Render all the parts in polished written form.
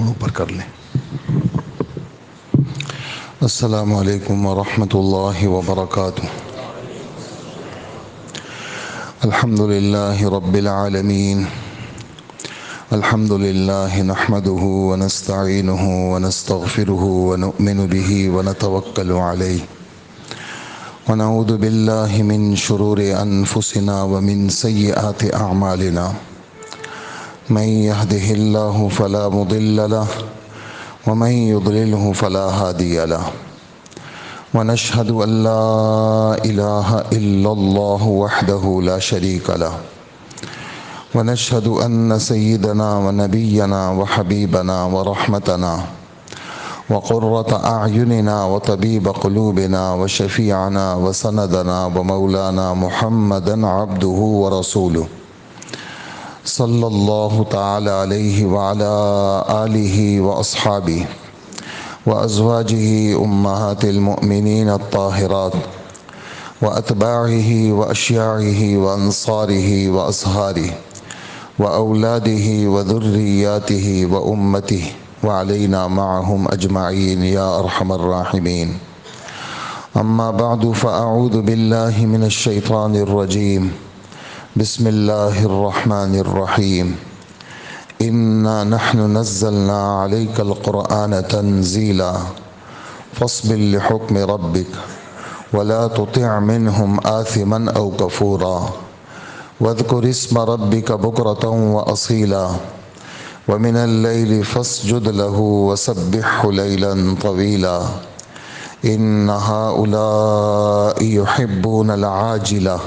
اوپر کر لیں۔ السلام علیکم ورحمۃ اللہ وبرکاتہ۔ الحمد للہ رب العالمین، الحمد للہ نحمده ونستعینه ونستغفره ونؤمن به ونتوکل علیہ ونعوذ باللہ من شرور انفسنا ومن سیئات اعمالنا، من يهده الله فلا مضل له ومن يضلله فلا هادي له، ونشهد أن لا إله إلا الله وحده لا شريك له، ونشهد أن سيدنا ونبينا وحبيبنا ورحمتنا وقرة أعيننا وطبيب قلوبنا وشفيعنا وسندنا ومولانا محمدا عبده ورسوله صلى الله تعالى عليه وعلى آله وأصحابه وأزواجه أمهات المؤمنين الطاهرات وأتباعه وأشياعه وأنصاره وأصهاره وأولاده وذرياته وأمته وعلينا معهم أجمعين يا أرحم الراحمين. أما بعد فأعوذ بالله من الشيطان الرجيم. بسم الله الرحمن الرحيم. إنا نحن نزلنا عليك القرآن تنزيلا فاصبر لحكم ربك ولا تطع منهم آثما أو كفورا واذكر اسم ربك بكرة وأصيلا ومن الليل فاسجد له وسبحه ليلا طويلا إن هؤلاء يحبون العاجلة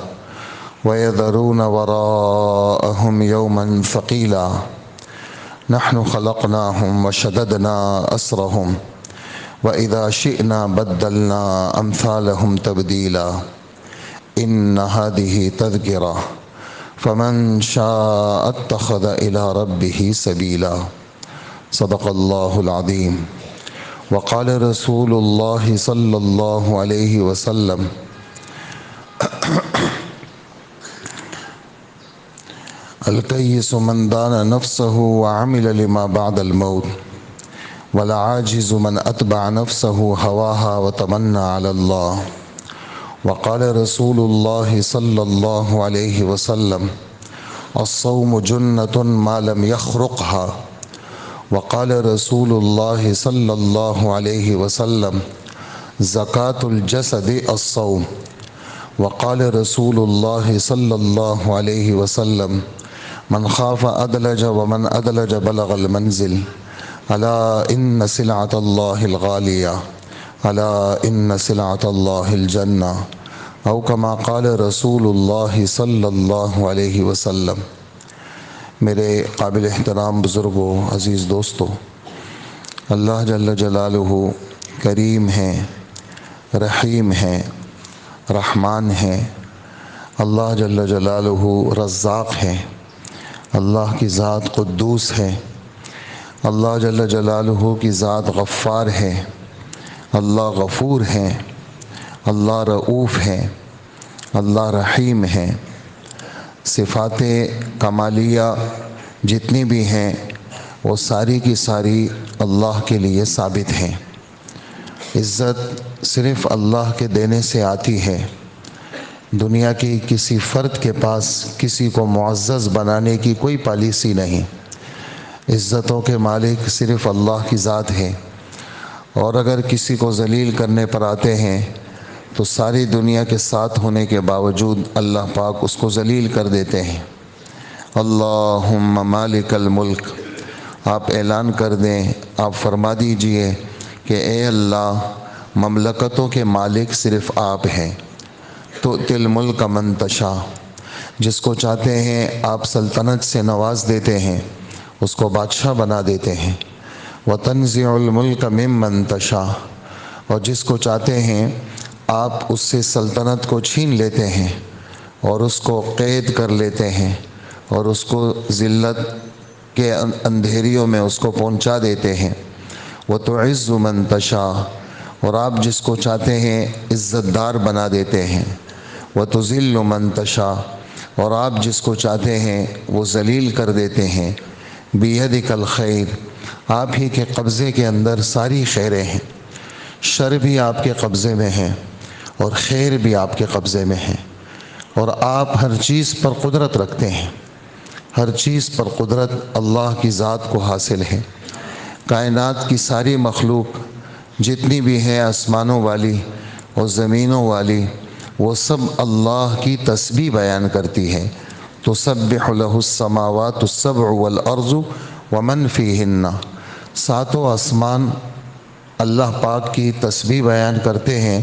ويذرون وراءهم يوما ثقيلا نحن خلقناهم وشددنا أسرهم وإذا شئنا بدلنا أمثالهم تبديلا إن هذه تذكرة فمن شاء اتخذ إلى ربه سبيلا. صدق الله العظيم. وقال رسول الله صلى الله عليه وسلم الكيس من دان نفسه وعمل لما بعد الموت والعاجز من أتبع نفسه هواها وتمنى على الله. وقال رسول الله صلى الله عليه وسلم الصوم جنة ما لم يخرقها. وقال رسول الله صلى الله عليه وسلم زكاة الجسد الصوم. وقال رسول الله صلى الله عليه وسلم من خاف أدلج ومن أدلج بلغ المنزل ألا إن سلعة الله الغالية ألا إن سلعة الله الجنة أو كما قال رسول الله صلى الله عليه وسلم. میرے قابل احترام بزرگوں، عزیز دوستوں، اللہ جل جلالہ کریم ہیں، رحیم ہیں، رحمان ہیں. اللہ جل جلالہ رزاق ہیں. اللہ کی ذات قدوس ہے. اللہ جل جلالہ کی ذات غفار ہے. اللہ غفور ہیں. اللہ رؤوف ہیں. اللہ رحیم ہیں. صفات کمالیہ جتنی بھی ہیں وہ ساری کی ساری اللہ کے لیے ثابت ہیں. عزت صرف اللہ کے دینے سے آتی ہے. دنیا کی کسی فرد کے پاس کسی کو معزز بنانے کی کوئی پالیسی نہیں. عزتوں کے مالک صرف اللہ کی ذات ہے، اور اگر کسی کو ذلیل کرنے پر آتے ہیں تو ساری دنیا کے ساتھ ہونے کے باوجود اللہ پاک اس کو ذلیل کر دیتے ہیں. اللہم مالک الملک، آپ اعلان کر دیں، آپ فرما دیجئے کہ اے اللہ، مملکتوں کے مالک صرف آپ ہیں. تؤتی الملک من تشاء، جس کو چاہتے ہیں آپ سلطنت سے نواز دیتے ہیں، اس کو بادشاہ بنا دیتے ہیں. وتنزع الملک ممن تشاء، اور جس کو چاہتے ہیں آپ اس سے سلطنت کو چھین لیتے ہیں اور اس کو قید کر لیتے ہیں اور اس کو ذلت کے اندھیریوں میں اس کو پہنچا دیتے ہیں. وتعز من تشاء، اور آپ جس کو چاہتے ہیں عزت دار بنا دیتے ہیں. وتذل من تشاء، اور آپ جس کو چاہتے ہیں وہ ذلیل کر دیتے ہیں. بیدکل خیر، آپ ہی کے قبضے کے اندر ساری خیریں ہیں، شر بھی آپ کے قبضے میں ہیں اور خیر بھی آپ کے قبضے میں ہیں، اور آپ ہر چیز پر قدرت رکھتے ہیں، ہر چیز پر قدرت اللہ کی ذات کو حاصل ہے۔ کائنات کی ساری مخلوق جتنی بھی ہے آسمانوں والی اور زمینوں والی، وہ سب اللہ کی تسبیح بیان کرتی ہے۔ تسبح لہ السماوات السبع والارض ومن فیہن، ساتوں آسمان اللہ پاک کی تسبیح بیان کرتے ہیں،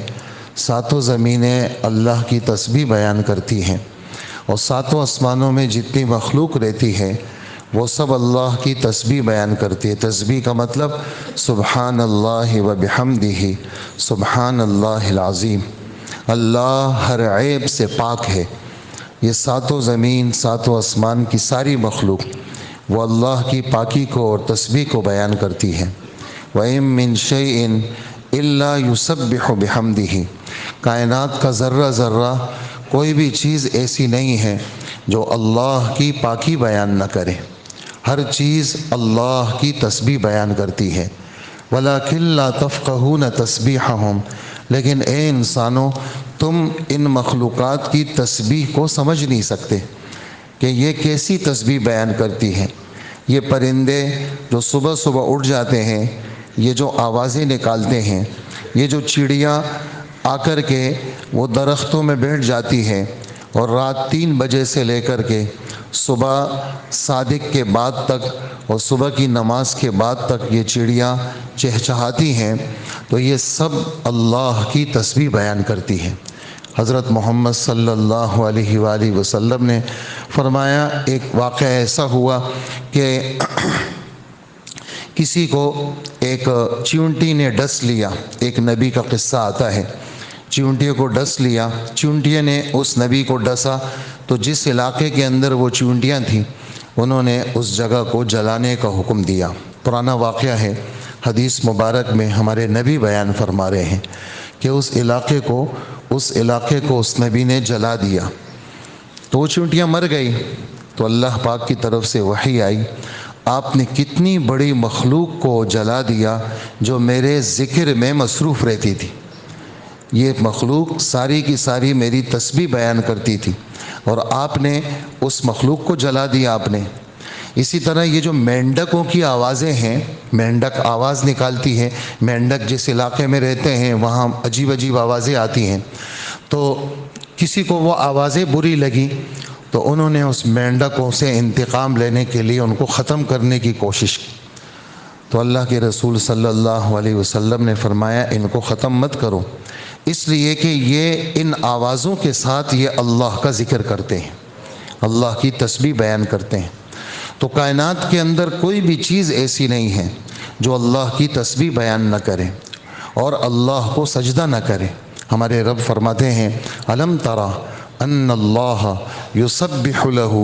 ساتوں زمینیں اللہ کی تسبیح بیان کرتی ہیں، اور ساتوں آسمانوں میں جتنی مخلوق رہتی ہے وہ سب اللہ کی تسبیح بیان کرتی ہے۔ تسبیح کا مطلب سبحان اللہ و بحمدہ سبحان اللہ العظیم، اللہ ہر عیب سے پاک ہے۔ یہ ساتوں زمین، ساتوں آسمان کی ساری مخلوق وہ اللہ کی پاکی کو اور تسبیح کو بیان کرتی ہے۔ وَإِن مِّن شَيْءٍ إِلَّا يُسَبِّحُ بِحَمْدِهِ، کائنات کا ذرہ ذرہ کوئی بھی چیز ایسی نہیں ہے جو اللہ کی پاکی بیان نہ کرے، ہر چیز اللہ کی تسبیح بیان کرتی ہے۔ وَلَٰكِن لَّا تَفْقَهُونَ تَسْبِيحَهُمْ، لیکن اے انسانوں تم ان مخلوقات کی تسبیح کو سمجھ نہیں سکتے کہ یہ کیسی تسبیح بیان کرتی ہے۔ یہ پرندے جو صبح صبح اٹھ جاتے ہیں، یہ جو آوازیں نکالتے ہیں، یہ جو چڑیاں آ کر کے وہ درختوں میں بیٹھ جاتی ہے اور رات 3 بجے سے لے کر کے صبح صادق کے بعد تک اور صبح کی نماز کے بعد تک یہ چڑیاں چہچہاتی ہیں، تو یہ سب اللہ کی تسبیح بیان کرتی ہے۔ حضرت محمد صلی اللہ علیہ وآلہ وسلم نے فرمایا، ایک واقعہ ایسا ہوا کہ کسی کو ایک چیونٹی نے ڈس لیا، ایک نبی کا قصہ آتا ہے، چیونٹی کو ڈس لیا، چیونٹی نے اس نبی کو ڈسا تو جس علاقے کے اندر وہ چیونٹیاں تھیں انہوں نے اس جگہ کو جلانے کا حکم دیا۔ پرانا واقعہ ہے، حدیث مبارک میں ہمارے نبی بیان فرما رہے ہیں کہ اس علاقے کو اس نبی نے جلا دیا، تو وہ چیونٹیاں مر گئی۔ تو اللہ پاک کی طرف سے وحی آئی، آپ نے کتنی بڑی مخلوق کو جلا دیا جو میرے ذکر میں مصروف رہتی تھی۔ یہ مخلوق ساری کی ساری میری تسبیح بیان کرتی تھی اور آپ نے اس مخلوق کو جلا دیا آپ نے۔ اسی طرح یہ جو مینڈکوں کی آوازیں ہیں، مینڈک آواز نکالتی ہے، مینڈک جس علاقے میں رہتے ہیں وہاں عجیب عجیب آوازیں آتی ہیں، تو کسی کو وہ آوازیں بری لگی تو انہوں نے اس مینڈکوں سے انتقام لینے کے لیے ان کو ختم کرنے کی کوشش کی۔ تو اللہ کے رسول صلی اللہ علیہ وسلم نے فرمایا ان کو ختم مت کرو، اس لیے کہ یہ ان آوازوں کے ساتھ یہ اللہ کا ذکر کرتے ہیں، اللہ کی تسبیح بیان کرتے ہیں۔ تو کائنات کے اندر کوئی بھی چیز ایسی نہیں ہے جو اللہ کی تسبیح بیان نہ کرے اور اللہ کو سجدہ نہ کرے۔ ہمارے رب فرماتے ہیں، الم تری ان اللہ یسبح لہ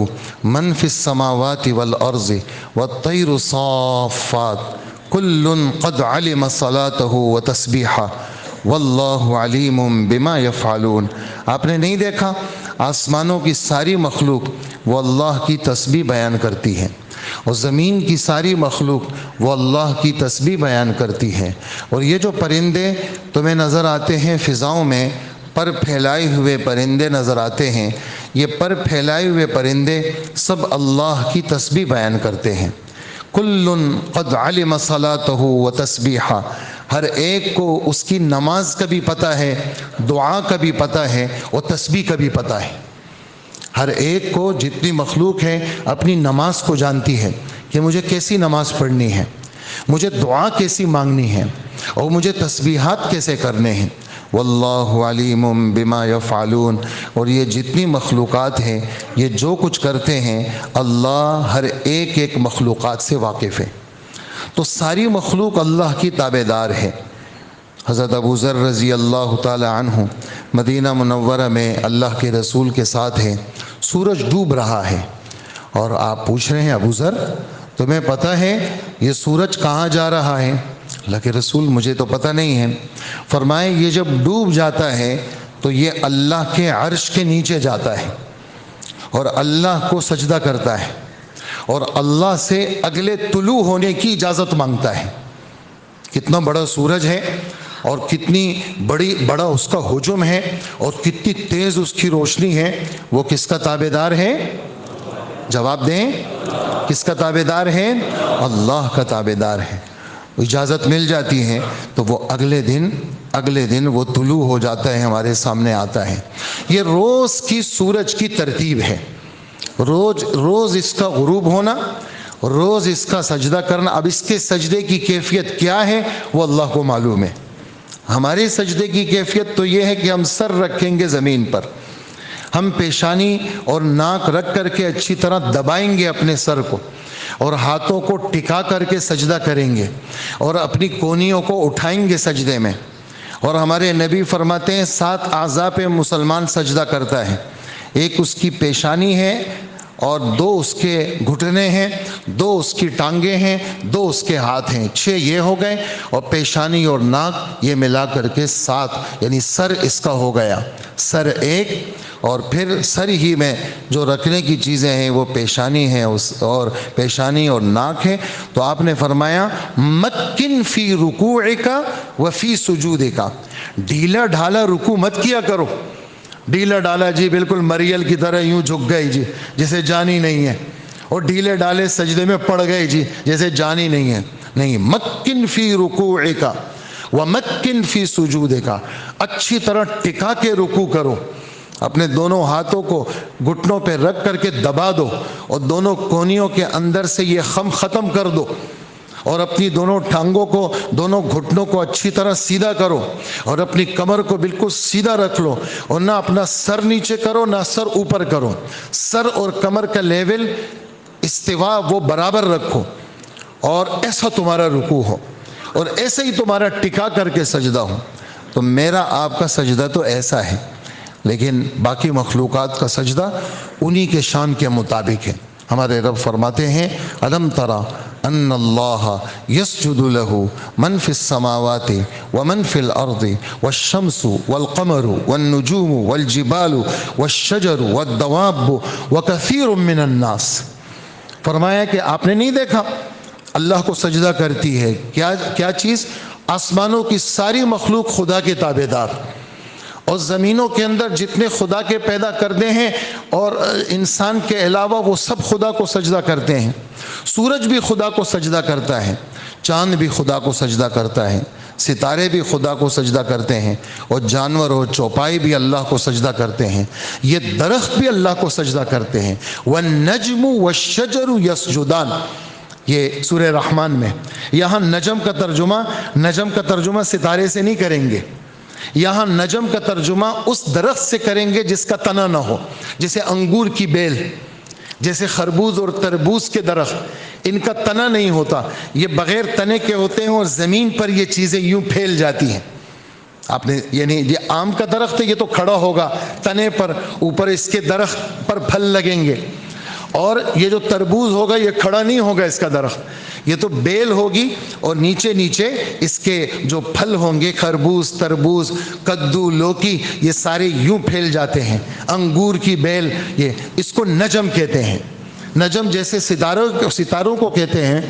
من فی السماوات والارض والطیر صافات کل قد علم صلاتہ وتسبیحہ واللہ علیم بما یفعلون۔ آپ نے نہیں دیکھا آسمانوں کی ساری مخلوق وہ اللہ کی تسبیح بیان کرتی ہے، اور زمین کی ساری مخلوق وہ اللہ کی تسبیح بیان کرتی ہے، اور یہ جو پرندے تمہیں نظر آتے ہیں فضاؤں میں، پر پھیلائے ہوئے پرندے نظر آتے ہیں، یہ پر پھیلائے ہوئے پرندے سب اللہ کی تسبیح بیان کرتے ہیں۔ کل قد علم صلاتہ وتسبیحہ، ہر ایک کو اس کی نماز کا بھی پتہ ہے، دعا کا بھی پتہ ہے اور تسبیح کا بھی پتہ ہے۔ ہر ایک کو، جتنی مخلوق ہے، اپنی نماز کو جانتی ہے کہ مجھے کیسی نماز پڑھنی ہے، مجھے دعا کیسی مانگنی ہے، اور مجھے تسبیحات کیسے کرنے ہیں۔ واللہ علیم بما یفعلون، اور یہ جتنی مخلوقات ہیں یہ جو کچھ کرتے ہیں اللہ ہر ایک ایک مخلوقات سے واقف ہے۔ تو ساری مخلوق اللہ کی تابع دار ہے۔ حضرت ابو ذر رضی اللہ تعالی عنہ مدینہ منورہ میں اللہ کے رسول کے ساتھ ہیں، سورج ڈوب رہا ہے، اور آپ پوچھ رہے ہیں ابو ذر تمہیں پتہ ہے یہ سورج کہاں جا رہا ہے؟ اللہ کے رسول مجھے تو پتہ نہیں ہے۔ فرمائے یہ جب ڈوب جاتا ہے تو یہ اللہ کے عرش کے نیچے جاتا ہے اور اللہ کو سجدہ کرتا ہے، اور اللہ سے اگلے طلوع ہونے کی اجازت مانگتا ہے۔ کتنا بڑا سورج ہے اور کتنی بڑا اس کا حجم ہے اور کتنی تیز اس کی روشنی ہے، وہ کس کا تابع دار ہے؟ جواب دیں، کس کا تابع دار ہے؟ اللہ کا تابع دار ہے۔ اجازت مل جاتی ہے تو وہ اگلے دن وہ طلوع ہو جاتا ہے، ہمارے سامنے آتا ہے۔ یہ روز کی سورج کی ترتیب ہے، روز اس کا غروب ہونا، روز اس کا سجدہ کرنا۔ اب اس کے سجدے کی کیفیت کیا ہے وہ اللہ کو معلوم ہے۔ ہمارے سجدے کی کیفیت تو یہ ہے کہ ہم سر رکھیں گے زمین پر، ہم پیشانی اور ناک رکھ کر کے اچھی طرح دبائیں گے اپنے سر کو، اور ہاتھوں کو ٹکا کر کے سجدہ کریں گے، اور اپنی کونیوں کو اٹھائیں گے سجدے میں۔ اور ہمارے نبی فرماتے ہیں 7 اعضاء پہ مسلمان سجدہ کرتا ہے، ایک اس کی پیشانی ہے، اور 2 اس کے گھٹنے ہیں، 2 اس کی ٹانگیں ہیں، 2 اس کے ہاتھ ہیں، 6 یہ ہو گئے، اور پیشانی اور ناک یہ ملا کر کے 7، یعنی سر اس کا ہو گیا، سر ایک، اور پھر سر ہی میں جو رکھنے کی چیزیں ہیں وہ پیشانی ہیں اور پیشانی اور ناک ہے۔ تو آپ نے فرمایا مکن فی رکوعک و فی سجودک، ڈھیلا ڈھالا رکوع مت کیا کرو، ڈھیلا ڈالا جی بالکل مریل کی طرح یوں جھک گئی جی جیسے جان ہی نہیں ہے، اور ڈھیلے ڈالے سجدے میں پڑ گئے جی جیسے جان ہی نہیں ہے، نہیں، مکن فی رکوعک ومکن فی سجودک، اچھی طرح ٹکا کے رکوع کرو، اپنے دونوں ہاتھوں کو گھٹنوں پہ رکھ کر کے دبا دو، اور دونوں کونیوں کے اندر سے یہ خم ختم کر دو، اور اپنی دونوں ٹانگوں کو، دونوں گھٹنوں کو اچھی طرح سیدھا کرو، اور اپنی کمر کو بالکل سیدھا رکھ لو، اور نہ اپنا سر نیچے کرو نہ سر اوپر کرو، سر اور کمر کا لیول استوا وہ برابر رکھو، اور ایسا تمہارا رکوع ہو، اور ایسے ہی تمہارا ٹکا کر کے سجدہ ہو۔ تو میرا آپ کا سجدہ تو ایسا ہے، لیکن باقی مخلوقات کا سجدہ انہی کے شان کے مطابق ہے۔ ہمارے رب فرماتے ہیں الم ترى ان اللہ یسجد له من فی السماوات ومن فی الارض والشمس والقمر والنجوم والجبال والشجر والدواب وکثیر من الناس۔ فرمایا کہ آپ نے نہیں دیکھا اللہ کو سجدہ کرتی ہے، کیا چیز؟ آسمانوں کی ساری مخلوق خدا کے تابع دار، اور زمینوں کے اندر جتنے خدا کے پیدا کردے ہیں اور انسان کے علاوہ وہ سب خدا کو سجدہ کرتے ہیں۔ سورج بھی خدا کو سجدہ کرتا ہے، چاند بھی خدا کو سجدہ کرتا ہے، ستارے بھی خدا کو سجدہ کرتے ہیں، اور جانور اور چوپائی بھی اللہ کو سجدہ کرتے ہیں، یہ درخت بھی اللہ کو سجدہ کرتے ہیں۔ والنجم والشجر یسجدان، یہ سورہ رحمان میں۔ یہاں نجم کا ترجمہ ستارے سے نہیں کریں گے، یہاں نجم کا ترجمہ اس درخت سے کریں گے جس کا تنا نہ ہو، جیسے انگور کی بیل، جیسے خربوز اور تربوز کے درخت، ان کا تنا نہیں ہوتا، یہ بغیر تنے کے ہوتے ہیں، اور زمین پر یہ چیزیں یوں پھیل جاتی ہیں۔ آپ نے یعنی یہ آم کا درخت ہے، یہ تو کھڑا ہوگا تنے پر، اوپر اس کے درخت پر پھل لگیں گے، اور یہ جو تربوز ہوگا یہ کھڑا نہیں ہوگا اس کا درخت، یہ تو بیل ہوگی، اور نیچے نیچے اس کے جو پھل ہوں گے، خربوز، تربوز، کدو، لوکی، یہ سارے یوں پھیل جاتے ہیں۔ انگور کی بیل، یہ اس کو نجم کہتے ہیں۔ نجم جیسے ستاروں کو کہتے ہیں،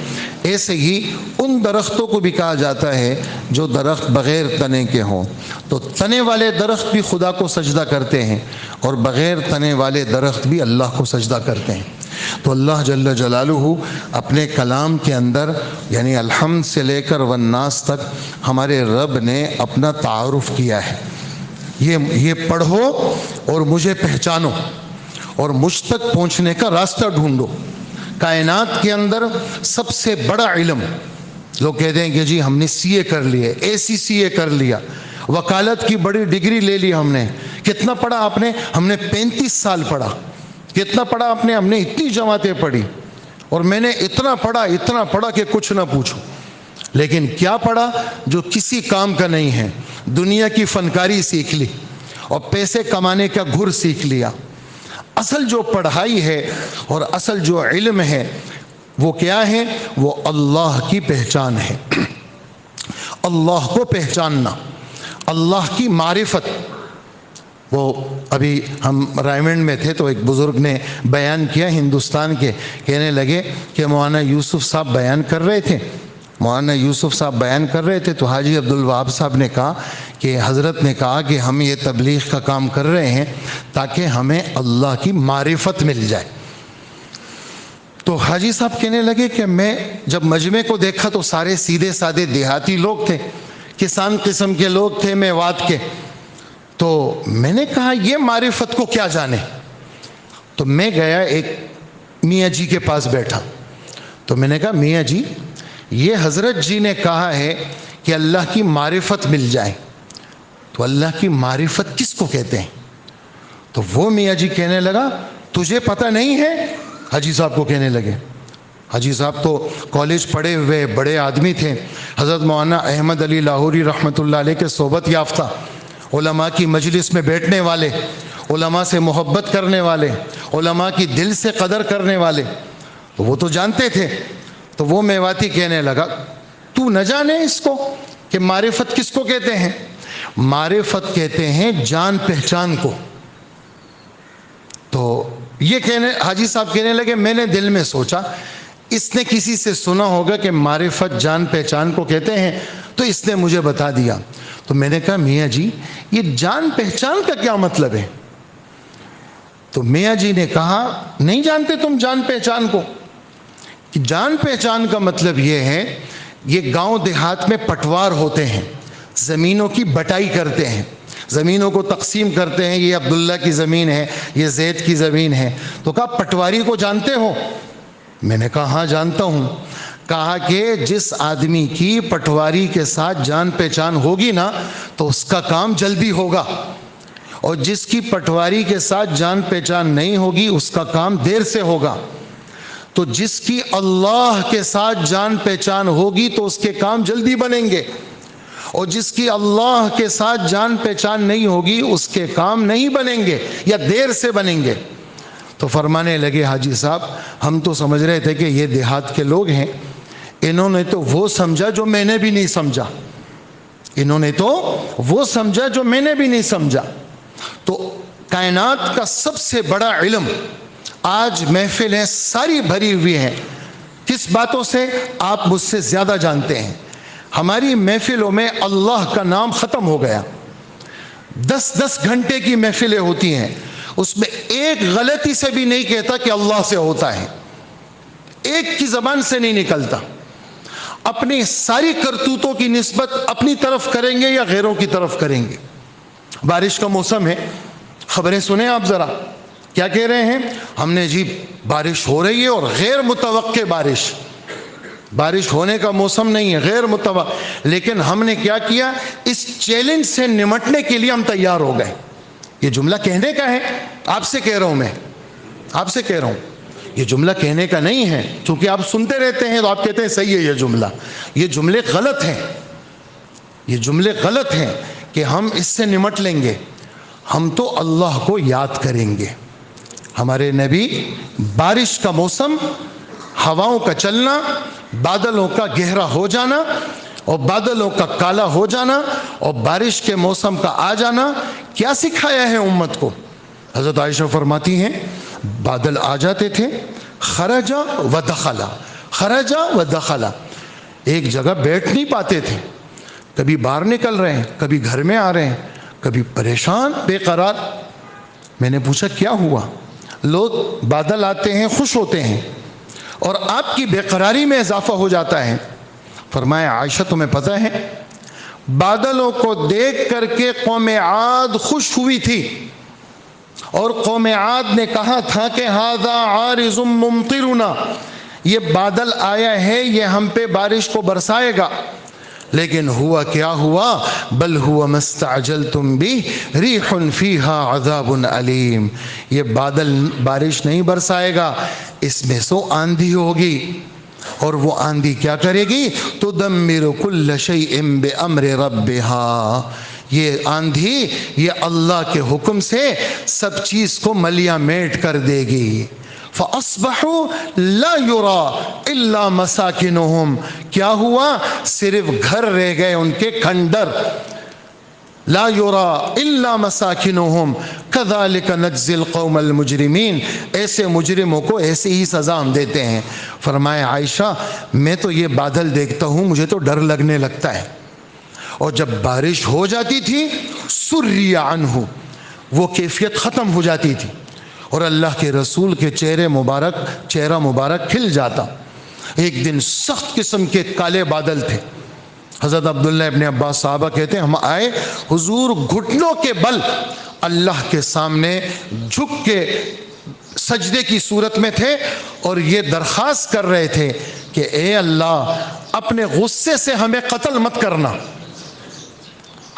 ایسے ہی ان درختوں کو بھی کہا جاتا ہے جو درخت بغیر تنے کے ہوں۔ تو تنے والے درخت بھی خدا کو سجدہ کرتے ہیں، اور بغیر تنے والے درخت بھی اللہ کو سجدہ کرتے ہیں۔ تو اللہ جل جلالہ اپنے کلام کے اندر، یعنی الحمد سے لے کر والناس تک، ہمارے رب نے اپنا تعارف کیا ہے۔ یہ پڑھو اور مجھے پہچانو، اور مجھ تک پہنچنے کا راستہ ڈھونڈو۔ کائنات کے اندر سب سے بڑا علم، لوگ کہتے ہیں کہ جی ہم نے CA کر لیا، ACCA کر لیا، وکالت کی بڑی ڈگری لے لی ہم نے۔ کتنا پڑھا آپ نے؟ ہم نے 35 سال پڑھا۔ کتنا پڑھا آپ نے؟ ہم نے اتنی جماعتیں پڑھی، اور میں نے اتنا پڑھا کہ کچھ نہ پوچھو۔ لیکن کیا پڑھا جو کسی کام کا نہیں ہے؟ دنیا کی فنکاری سیکھ لی، اور پیسے کمانے کا گھر سیکھ لیا۔ اصل جو پڑھائی ہے اور اصل جو علم ہے وہ کیا ہے؟ وہ اللہ کی پہچان ہے، اللہ کو پہچاننا، اللہ کی معرفت۔ وہ ابھی ہم رائمنڈ میں تھے تو ایک بزرگ نے بیان کیا ہندوستان کے، کہنے لگے کہ مولانا یوسف صاحب بیان کر رہے تھے، مولانا یوسف صاحب بیان کر رہے تھے تو حاجی عبدالوہاب صاحب نے کہا کہ حضرت نے کہا کہ ہم یہ تبلیغ کا کام کر رہے ہیں تاکہ ہمیں اللہ کی معرفت مل جائے۔ تو حاجی صاحب کہنے لگے کہ میں جب مجمع کو دیکھا تو سارے سیدھے سادے دیہاتی لوگ تھے، کسان قسم کے لوگ تھے میوات کے، تو میں نے کہا یہ معرفت کو کیا جانے؟ تو میں گیا ایک میاں جی کے پاس بیٹھا، تو میں نے کہا میاں جی یہ حضرت جی نے کہا ہے کہ اللہ کی معرفت مل جائے، تو اللہ کی معرفت کس کو کہتے ہیں؟ تو وہ میاں جی کہنے لگا تجھے پتہ نہیں ہے؟ حاجی صاحب کو کہنے لگے، حاجی صاحب تو کالج پڑھے ہوئے بڑے آدمی تھے، حضرت مولانا احمد علی لاہوری رحمۃ اللہ علیہ کے صحبت یافتہ، علماء کی مجلس میں بیٹھنے والے، علماء سے محبت کرنے والے، علماء کی دل سے قدر کرنے والے، تو وہ تو جانتے تھے۔ تو وہ میواتی کہنے لگا تو نہ جانے اس کو کہ معرفت کس کو کہتے ہیں؟ معرفت کہتے ہیں جان پہچان کو۔ تو یہ حاجی صاحب کہنے لگے میں نے دل میں سوچا اس نے کسی سے سنا ہوگا کہ معرفت جان پہچان کو کہتے ہیں، تو اس نے مجھے بتا دیا۔ تو میں نے کہا میاں جی یہ جان پہچان کا کیا مطلب ہے؟ تو میاں جی نے کہا نہیں جانتے تم جان پہچان کو؟ کہ جان پہچان کا مطلب یہ ہے، یہ گاؤں دیہات میں پٹوار ہوتے ہیں، زمینوں کی بٹائی کرتے ہیں، زمینوں کو تقسیم کرتے ہیں، یہ عبداللہ کی زمین ہے، یہ زید کی زمین ہے۔ تو کہا پٹواری کو جانتے ہو؟ میں نے کہا ہاں جانتا ہوں۔ کہا کہ جس آدمی کی پٹواری کے ساتھ جان پہچان ہوگی نا تو اس کا کام جلدی ہوگا، اور جس کی پٹواری کے ساتھ جان پہچان نہیں ہوگی اس کا کام دیر سے ہوگا۔ تو جس کی اللہ کے ساتھ جان پہچان ہوگی تو اس کے کام جلدی بنیں گے، اور جس کی اللہ کے ساتھ جان پہچان نہیں ہوگی اس کے کام نہیں بنیں گے یا دیر سے بنیں گے۔ تو فرمانے لگے حاجی صاحب ہم تو سمجھ رہے تھے کہ یہ دیہات کے لوگ ہیں، انہوں نے تو وہ سمجھا جو میں نے بھی نہیں سمجھا، انہوں نے تو وہ سمجھا جو میں نے بھی نہیں سمجھا۔ تو کائنات کا سب سے بڑا علم آج محفلیں ساری بھری ہوئی ہیں، کس باتوں سے؟ آپ مجھ سے زیادہ جانتے ہیں۔ ہماری محفلوں میں اللہ کا نام ختم ہو گیا، 10 گھنٹے کی محفلیں ہوتی ہیں، اس میں ایک غلطی سے بھی نہیں کہتا کہ اللہ سے ہوتا ہے، ایک کی زبان سے نہیں نکلتا۔ اپنی ساری کرتوتوں کی نسبت اپنی طرف کریں گے یا غیروں کی طرف کریں گے۔ بارش کا موسم ہے، خبریں سنیں آپ ذرا، کیا کہہ رہے ہیں؟ ہم نے جی بارش ہو رہی ہے اور غیر متوقع بارش ہونے کا موسم نہیں ہے، غیر متوقع، لیکن ہم نے کیا کیا؟ اس چیلنج سے نمٹنے کے لیے ہم تیار ہو گئے۔ یہ جملہ کہنے کا ہے، آپ سے کہہ رہا ہوں، میں آپ سے کہہ رہا ہوں، یہ جملہ کہنے کا نہیں ہے، چونکہ آپ سنتے رہتے ہیں تو آپ کہتے ہیں صحیح ہے یہ جملہ، یہ جملے غلط ہیں، یہ جملے غلط ہیں کہ ہم اس سے نمٹ لیں گے۔ ہم تو اللہ کو یاد کریں گے۔ ہمارے نبی بارش کا موسم، ہواؤں کا چلنا، بادلوں کا گہرا ہو جانا اور بادلوں کا کالا ہو جانا اور بارش کے موسم کا آ جانا کیا سکھایا ہے امت کو؟ حضرت عائشہ فرماتی ہیں بادل آ جاتے تھے، خرجا و دخلا، خرجا و دخلا، ایک جگہ بیٹھ نہیں پاتے تھے، کبھی باہر نکل رہے ہیں، کبھی گھر میں آ رہے ہیں، کبھی پریشان بے قرار۔ میں نے پوچھا کیا ہوا؟ لوگ بادل آتے ہیں خوش ہوتے ہیں اور آپ کی بے قراری میں اضافہ ہو جاتا ہے۔ فرمایا عائشہ تمہیں پتہ ہے بادلوں کو دیکھ کر کے قوم عاد خوش ہوئی تھی، اور قوم عاد نے کہا تھا کہ ھذا عارض ممطرنا، یہ بادل آیا ہے یہ ہم پہ بارش کو برسائے گا، لیکن ہوا کیا ہوا؟ بل ہوا ما استعجلتم بہ ریح فیہا عذاب علیم، یہ بادل بارش نہیں برسائے گا، اس میں سو آندھی ہوگی، اور وہ آندھی کیا کرے گی؟ تدمر کل شیء بامر ربہا، یہ آندھی یہ اللہ کے حکم سے سب چیز کو ملیہ میٹ کر دے گی۔ فَأَصْبَحُوا لَا يُرَى إِلَّا مَسَاكِنُهُمْ، کیا ہوا؟ صرف گھر رہ گئے ان کے کھنڈر، لا یرا الا مساکنہم کذالک نجزی القوم المجرمین، ایسے مجرموں کو ایسے ہی سزا ہم دیتے ہیں۔ فرمایا عائشہ میں تو یہ بادل دیکھتا ہوں مجھے تو ڈر لگنے لگتا ہے، اور جب بارش ہو جاتی تھی سری عنہ، وہ کیفیت ختم ہو جاتی تھی اور اللہ کے رسول کے چہرہ مبارک کھل جاتا۔ ایک دن سخت قسم کے کالے بادل تھے، حضرت عبداللہ ابن عباس صحابہ کہتے ہیں ہم آئے، حضور گھٹنوں کے بل اللہ کے سامنے جھک کے سجدے کی صورت میں تھے اور یہ درخواست کر رہے تھے کہ اے اللہ اپنے غصے سے ہمیں قتل مت کرنا،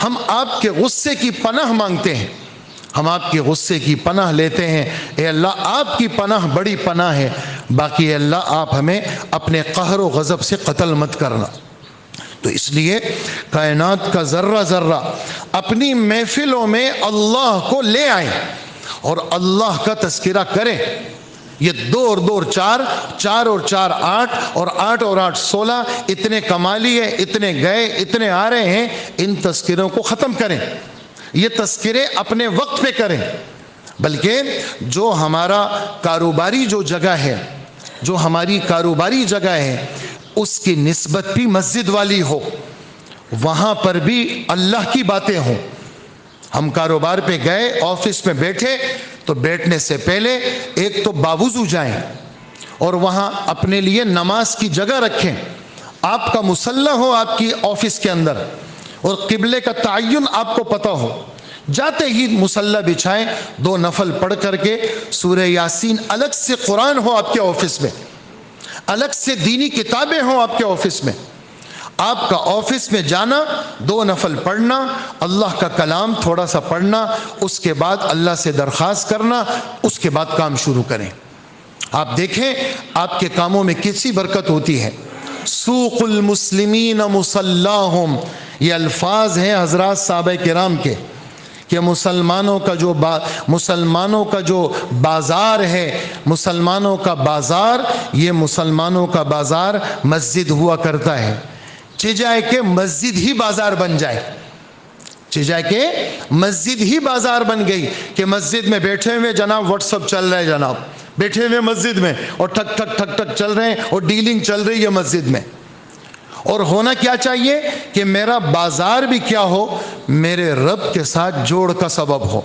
ہم آپ کے غصے کی پناہ مانگتے ہیں، ہم آپ کے غصے کی پناہ لیتے ہیں، اے اللہ آپ کی پناہ بڑی پناہ ہے، باقی اے اللہ آپ ہمیں اپنے قہر و غضب سے قتل مت کرنا۔ تو اس لیے کائنات کا ذرہ ذرہ اپنی محفلوں میں اللہ کو لے آئیں اور اللہ کا تذکرہ کریں۔ یہ 2 اور 2 4، 4 اور 4 8، اور 8 اور 8 16، اتنے کمالی ہے، اتنے گئے اتنے آ رہے ہیں، ان تذکروں کو ختم کریں، یہ تذکرے اپنے وقت پہ کریں۔ بلکہ جو ہمارا کاروباری جو جگہ ہے، جو ہماری کاروباری جگہ ہے اس کی نسبت بھی مسجد والی ہو، وہاں پر بھی اللہ کی باتیں ہوں۔ ہم کاروبار پہ گئے، آفس میں بیٹھے تو بیٹھنے سے پہلے ایک تو باوضو جائیں اور وہاں اپنے لیے نماز کی جگہ رکھیں، آپ کا مصلی ہو آپ کی آفس کے اندر اور قبلے کا تعین آپ کو پتہ ہو، جاتے ہی مصلی بچھائیں، 2 نفل پڑھ کر کے سورہ یاسین، الگ سے قرآن ہو آپ کے آفس میں، الگ سے دینی کتابیں ہوں آپ کے آفس میں، آپ کا آفس میں جانا، 2 نفل پڑھنا، اللہ کا کلام تھوڑا سا پڑھنا، اس کے بعد اللہ سے درخواست کرنا، اس کے بعد کام شروع کریں۔ آپ دیکھیں آپ کے کاموں میں کیسی برکت ہوتی ہے۔ سوق المسلمین مصلاہم، یہ الفاظ ہیں حضرات صحابہ کرام کے کہ مسلمانوں کا جو بازار ہے، مسلمانوں کا بازار، یہ مسلمانوں کا بازار مسجد ہوا کرتا ہے، چجائے کہ مسجد ہی بازار بن جائے، چجائے کہ مسجد ہی بازار بن گئی کہ مسجد میں بیٹھے ہوئے جناب واٹس اپ چل رہا ہے، جناب بیٹھے ہوئے مسجد میں اور ٹھک ٹھک ٹھک ٹھک چل رہے ہیں اور ڈیلنگ چل رہی ہے مسجد میں۔ اور ہونا کیا چاہیے کہ میرا بازار بھی کیا ہو، میرے رب کے ساتھ جوڑ کا سبب ہو۔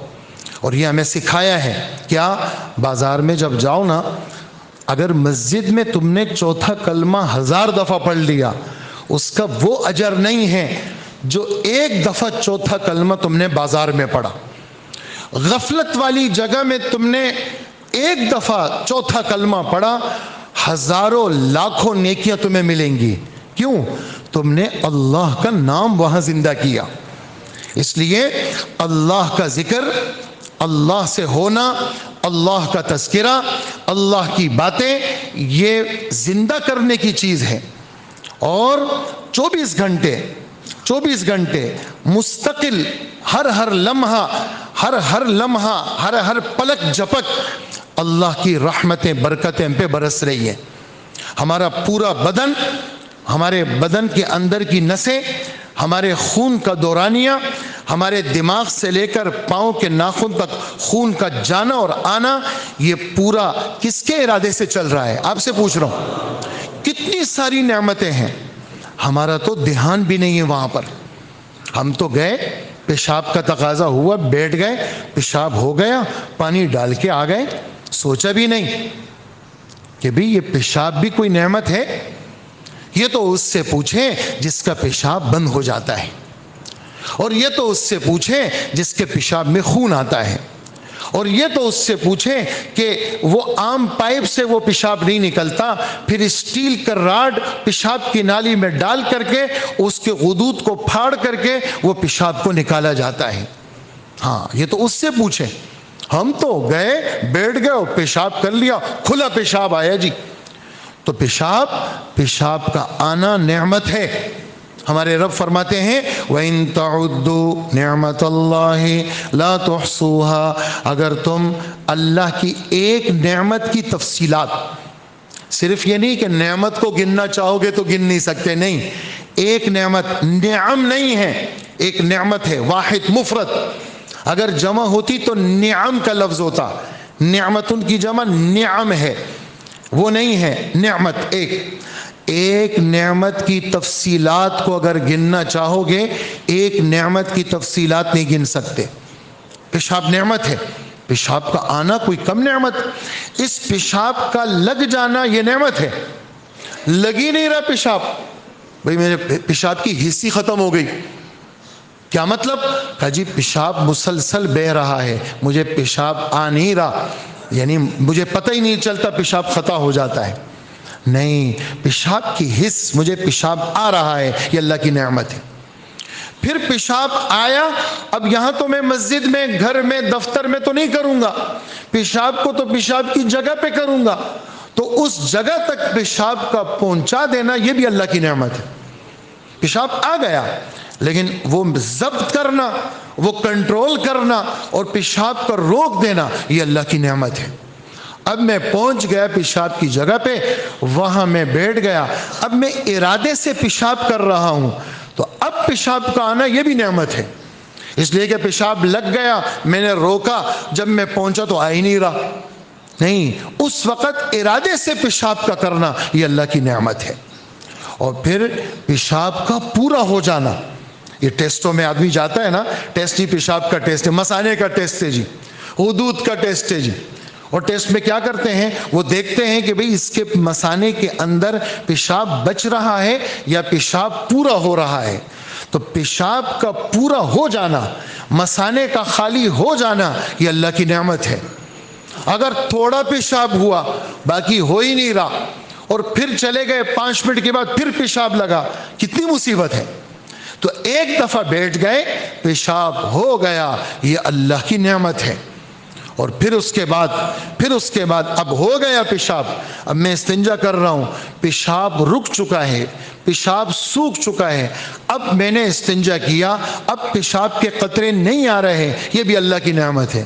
اور یہ ہمیں سکھایا ہے کیا، بازار میں جب جاؤ نا، اگر مسجد میں تم نے چوتھا کلمہ 1000 دفعہ پڑھ لیا، اس کا وہ اجر نہیں ہے جو 1 دفعہ چوتھا کلمہ تم نے بازار میں پڑھا۔ غفلت والی جگہ میں تم نے 1 دفعہ چوتھا کلمہ پڑھا، ہزاروں لاکھوں نیکیاں تمہیں ملیں گی۔ کیوں؟ تم نے اللہ کا نام وہاں زندہ کیا۔ اس لیے اللہ کا ذکر، اللہ سے ہونا، اللہ کا تذکرہ، اللہ کی باتیں، یہ زندہ کرنے کی چیز ہے۔ اور 24 گھنٹے مستقل، ہر لمحہ ہر پلک جھپک اللہ کی رحمتیں برکتیں ہم پہ برس رہی ہیں۔ ہمارا پورا بدن، ہمارے بدن کے اندر کی نسیں، ہمارے خون کا دورانیہ، ہمارے دماغ سے لے کر پاؤں کے ناخن تک خون کا جانا اور آنا، یہ پورا کس کے ارادے سے چل رہا ہے؟ آپ سے پوچھ رہا ہوں۔ کتنی ساری نعمتیں ہیں، ہمارا تو دھیان بھی نہیں ہے وہاں پر۔ ہم تو گئے، پیشاب کا تقاضا ہوا، بیٹھ گئے، پیشاب ہو گیا، پانی ڈال کے آ گئے، سوچا بھی نہیں کہ بھی یہ پیشاب بھی کوئی نعمت ہے۔ یہ تو اس سے پوچھیں جس کا پیشاب بند ہو جاتا ہے، اور یہ تو اس سے پوچھیں جس کے پیشاب میں خون آتا ہے، اور یہ تو اس سے پوچھیں کہ وہ عام پائپ سے وہ پیشاب نہیں نکلتا، پھر اسٹیل کا راڈ پیشاب کی نالی میں ڈال کر کے اس کے غدود کو پھاڑ کر کے وہ پیشاب کو نکالا جاتا ہے۔ ہاں، یہ تو اس سے پوچھیں۔ ہم تو گئے، بیٹھ گئے اور پیشاب کر لیا، کھلا پیشاب آیا جی۔ تو پیشاب کا آنا نعمت ہے۔ ہمارے رب فرماتے ہیں وَإِن تَعُدُّوا نِعْمَةَ اللَّهِ لَا تُحْصُوهَا، اگر تم اللہ کی ایک نعمت کی تفصیلات، صرف یہ نہیں کہ نعمت کو گننا چاہو گے تو گن نہیں سکتے، نہیں، ایک نعمت، نعم نہیں ہے، ایک نعمت ہے، واحد مفرد. اگر جمع ہوتی تو نعم کا لفظ ہوتا. نعمتن کی جمع نعم ہے، وہ نہیں ہے نعمت. ایک نعمت کی تفصیلات کو اگر گننا چاہو گے، ایک نعمت کی تفصیلات نہیں گن سکتے. پیشاب نعمت ہے، پیشاب کا آنا کوئی کم نعمت. اس پیشاب کا لگ جانا یہ نعمت ہے. لگ ہی نہیں رہا پیشاب، بھئی میرے پیشاب کی حصی ختم ہو گئی. کیا مطلب؟ کہا جی پیشاب مسلسل بہ رہا ہے، مجھے پیشاب آ نہیں رہا، یعنی مجھے پتہ ہی نہیں چلتا پیشاب خطا ہو جاتا ہے. نہیں، پیشاب کی حس، مجھے پیشاب آ رہا ہے، یہ اللہ کی نعمت ہے. پھر پیشاب آیا، اب یہاں تو میں مسجد میں، گھر میں، دفتر میں تو نہیں کروں گا، پیشاب کو تو پیشاب کی جگہ پہ کروں گا. تو اس جگہ تک پیشاب کا پہنچا دینا یہ بھی اللہ کی نعمت ہے. پیشاب آ گیا لیکن وہ ضبط کرنا، وہ کنٹرول کرنا اور پیشاب کو روک دینا یہ اللہ کی نعمت ہے. اب میں پہنچ گیا پیشاب کی جگہ پہ، وہاں میں بیٹھ گیا، اب میں ارادے سے پیشاب کر رہا ہوں، تو اب پیشاب کا آنا یہ بھی نعمت ہے. اس لیے کہ پیشاب لگ گیا، میں نے روکا، جب میں پہنچا تو آ ہی نہیں رہا. نہیں، اس وقت ارادے سے پیشاب کا کرنا یہ اللہ کی نعمت ہے. اور پھر پیشاب کا پورا ہو جانا. یہ ٹیسٹوں میں آدمی جاتا ہے نا، ٹیسٹ ہی پیشاب کا ٹیسٹ ہے، مثانے کا ٹیسٹ ہے جی، حدود کا ٹیسٹ ہے جی. اور ٹیسٹ میں کیا کرتے ہیں؟ وہ دیکھتے ہیں کہ بھئی اس کے مثانے کے اندر پیشاب بچ رہا ہے یا پیشاب پورا ہو رہا ہے. تو پیشاب کا پورا ہو جانا، مثانے کا خالی ہو جانا یہ اللہ کی نعمت ہے. اگر تھوڑا پیشاب ہوا، باقی ہو ہی نہیں رہا، اور پھر چلے گئے 5 منٹ کے بعد پھر پیشاب لگا، کتنی مصیبت ہے. تو ایک دفعہ بیٹھ گئے، پیشاب ہو گیا، یہ اللہ کی نعمت ہے. اور پھر اس کے بعد اب ہو گیا پیشاب، اب میں استنجا کر رہا ہوں، پیشاب رک چکا ہے، پیشاب سوکھ چکا ہے، اب میں نے استنجا کیا، اب پیشاب کے قطرے نہیں آ رہے، یہ بھی اللہ کی نعمت ہے.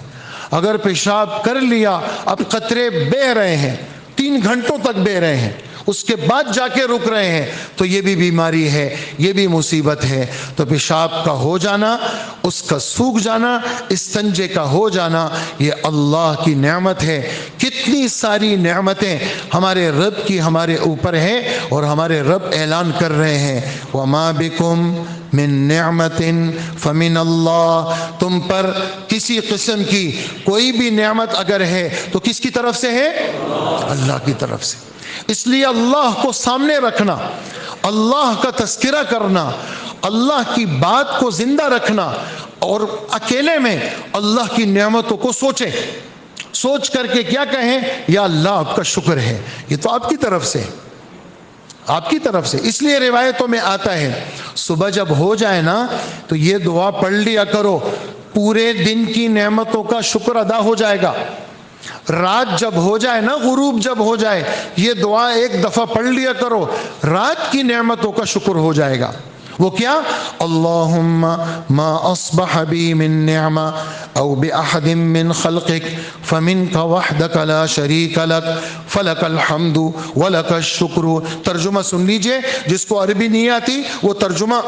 اگر پیشاب کر لیا، اب قطرے بہہ رہے ہیں، 3 گھنٹوں تک بہہ رہے ہیں، اس کے بعد جا کے رک رہے ہیں، تو یہ بھی بیماری ہے، یہ بھی مصیبت ہے. تو پیشاب کا ہو جانا، اس کا سوکھ جانا، استنجے کا ہو جانا یہ اللہ کی نعمت ہے. کتنی ساری نعمتیں ہمارے رب کی ہمارے اوپر ہیں، اور ہمارے رب اعلان کر رہے ہیں وَمَا بِكُم من نعمت فمن اللہ. تم پر کسی قسم کی کوئی بھی نعمت اگر ہے تو کس کی طرف سے ہے؟ اللہ کی طرف سے. اس لیے اللہ کو سامنے رکھنا، اللہ کا تذکرہ کرنا، اللہ کی بات کو زندہ رکھنا، اور اکیلے میں اللہ کی نعمتوں کو سوچیں، سوچ کر کے کیا کہیں؟ یا اللہ آپ کا شکر ہے، یہ تو آپ کی طرف سے، آپ کی طرف سے. اس لیے روایتوں میں آتا ہے صبح جب ہو جائے نا تو یہ دعا پڑھ لیا کرو، پورے دن کی نعمتوں کا شکر ادا ہو جائے گا. رات جب ہو جائے نا، غروب جب ہو جائے، یہ دعا ایک دفعہ پڑھ لیا کرو، رات کی نعمتوں کا شکر ہو جائے گا. وہ کیا؟ اللہم ما اصبح بی من نعمہ او باحد من خلقک فمنک وحدک لا شریک لک فلک الحمد ولک الشکر. ترجمہ سن لیجئے، جس کو عربی نہیں آتی وہ ترجمہ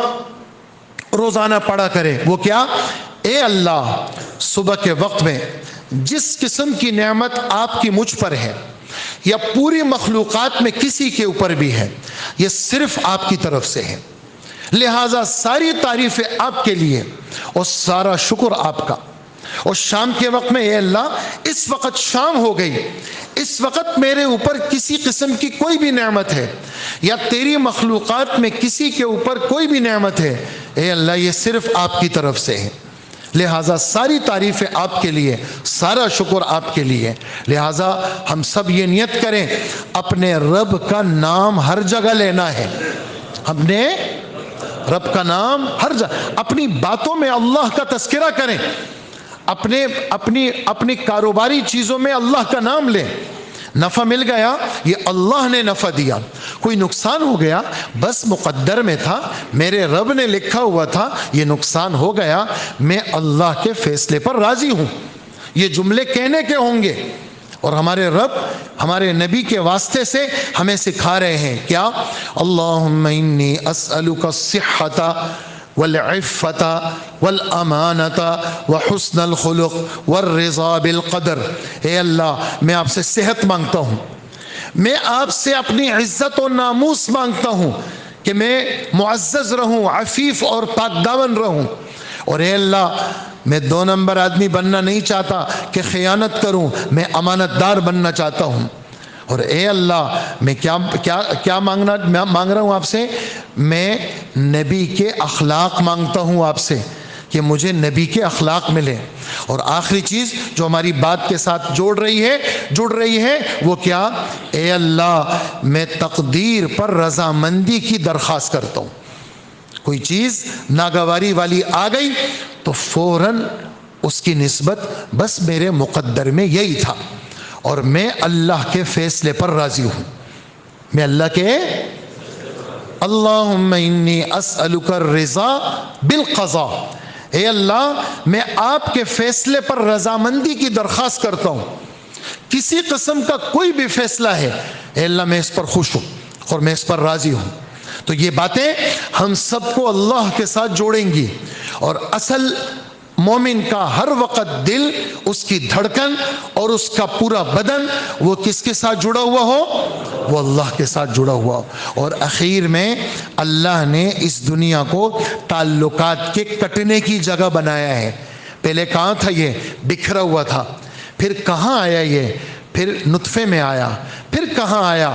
روزانہ پڑھا کرے. وہ کیا؟ اے اللہ، صبح کے وقت میں جس قسم کی نعمت آپ کی مجھ پر ہے یا پوری مخلوقات میں کسی کے اوپر بھی ہے، یہ صرف آپ کی طرف سے ہے، لہٰذا ساری تعریفیں آپ کے لیے اور سارا شکر آپ کا. اور شام کے وقت میں اے اللہ، اس وقت شام ہو گئی، اس وقت میرے اوپر کسی قسم کی کوئی بھی نعمت ہے یا تیری مخلوقات میں کسی کے اوپر کوئی بھی نعمت ہے، اے اللہ یہ صرف آپ کی طرف سے ہے، لہٰذا ساری تعریفیں آپ کے لیے، سارا شکر آپ کے لیے. لہٰذا ہم سب یہ نیت کریں اپنے رب کا نام ہر جگہ لینا ہے. ہم نے رب کا نام ہر جگہ، اپنی باتوں میں اللہ کا تذکرہ کریں، اپنی کاروباری چیزوں میں اللہ کا نام لیں. نفع مل گیا، یہ اللہ نے نفع دیا. کوئی نقصان ہو گیا، بس مقدر میں تھا، میرے رب نے لکھا ہوا تھا، یہ نقصان ہو گیا، میں اللہ کے فیصلے پر راضی ہوں. یہ جملے کہنے کے ہوں گے، اور ہمارے رب ہمارے نبی کے واسطے سے ہمیں سکھا رہے ہیں کیا؟ اللہم انی اسألک الصحۃ والعفۃ والامانۃ وحسن الخلق والرضا بالقدر۔ اے اللہ میں آپ سے صحت مانگتا ہوں، میں آپ سے اپنی عزت و ناموس مانگتا ہوں کہ میں معزز رہوں، عفیف اور پاک دامن رہوں، اور اے اللہ میں 2 نمبر آدمی بننا نہیں چاہتا کہ خیانت کروں، میں امانت دار بننا چاہتا ہوں۔ اور اے اللہ میں کیا مانگ رہا ہوں آپ سے؟ میں نبی کے اخلاق مانگتا ہوں آپ سے کہ مجھے نبی کے اخلاق ملے۔ اور آخری چیز جو ہماری بات کے ساتھ جڑ رہی ہے وہ کیا؟ اے اللہ میں تقدیر پر رضامندی کی درخواست کرتا ہوں۔ کوئی چیز ناگواری والی آ گئی تو فوراً اس کی نسبت بس میرے مقدر میں یہی تھا، اور میں اللہ کے فیصلے پر راضی ہوں، میں اللہ کے اللہم انی اسألک الرضا بالقضاء، اے اللہ میں آپ کے فیصلے پر رضامندی کی درخواست کرتا ہوں۔ کسی قسم کا کوئی بھی فیصلہ ہے اے اللہ میں اس پر خوش ہوں اور میں اس پر راضی ہوں۔ تو یہ باتیں ہم سب کو اللہ کے ساتھ جوڑیں گی، اور اصل مومن کا ہر وقت دل، اس کی دھڑکن اور اس کا پورا بدن وہ کس کے ساتھ جڑا ہوا ہو؟ وہ اللہ کے ساتھ جڑا ہوا ہو۔ اور اخیر میں اللہ نے اس دنیا کو تعلقات کے کٹنے کی جگہ بنایا ہے۔ پہلے کہاں تھا؟ یہ بکھرا ہوا تھا، پھر کہاں آیا یہ؟ پھر نطفے میں آیا، پھر کہاں آیا؟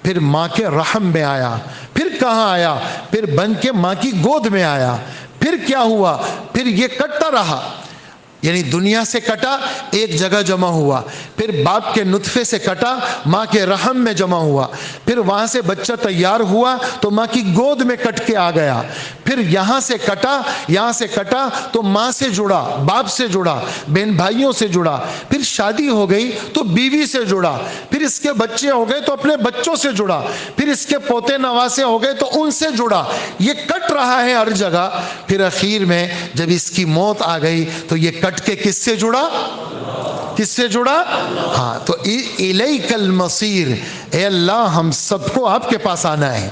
پھر ماں کے رحم میں آیا، پھر کہاں آیا؟ پھر بن کے ماں کی گود میں آیا، پھر کیا ہوا؟ پھر یہ کٹتا رہا، یعنی دنیا سے کٹا ایک جگہ جمع ہوا، پھر باپ کے نطفے سے کٹا ماں کے رحم میں جمع ہوا، پھر وہاں سے بچہ تیار ہوا تو ماں کی گود میں کٹ کے آ گیا، پھر یہاں سے کٹا تو ماں سے جڑا، باپ سے جڑا، بہن بھائیوں سے جڑا، پھر شادی ہو گئی تو بیوی سے جڑا، پھر اس کے بچے ہو گئے تو اپنے بچوں سے جڑا، پھر اس کے پوتے نواسے ہو گئے تو ان سے جڑا، یہ کٹ رہا ہے ہر جگہ۔ پھر اخیر میں جب اس کی موت آ گئی تو یہ کٹ کے کس سے جڑا؟ کس سے جڑا؟ ہاں، تو الیک المصیر، اے اللہ ہم سب کو آپ کے پاس آنا ہے۔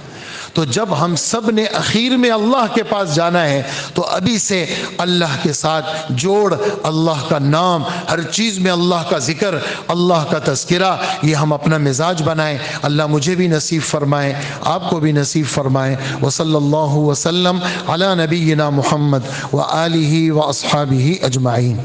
تو جب ہم سب نے اخیر میں اللہ کے پاس جانا ہے تو ابھی سے اللہ کے ساتھ جوڑ، اللہ کا نام، ہر چیز میں اللہ کا ذکر، اللہ کا تذکرہ، یہ ہم اپنا مزاج بنائیں۔ اللہ مجھے بھی نصیب فرمائے، آپ کو بھی نصیب فرمائے۔ وصلی اللہ وسلم علی نبینا محمد وآلہ واصحابہ اجمعین۔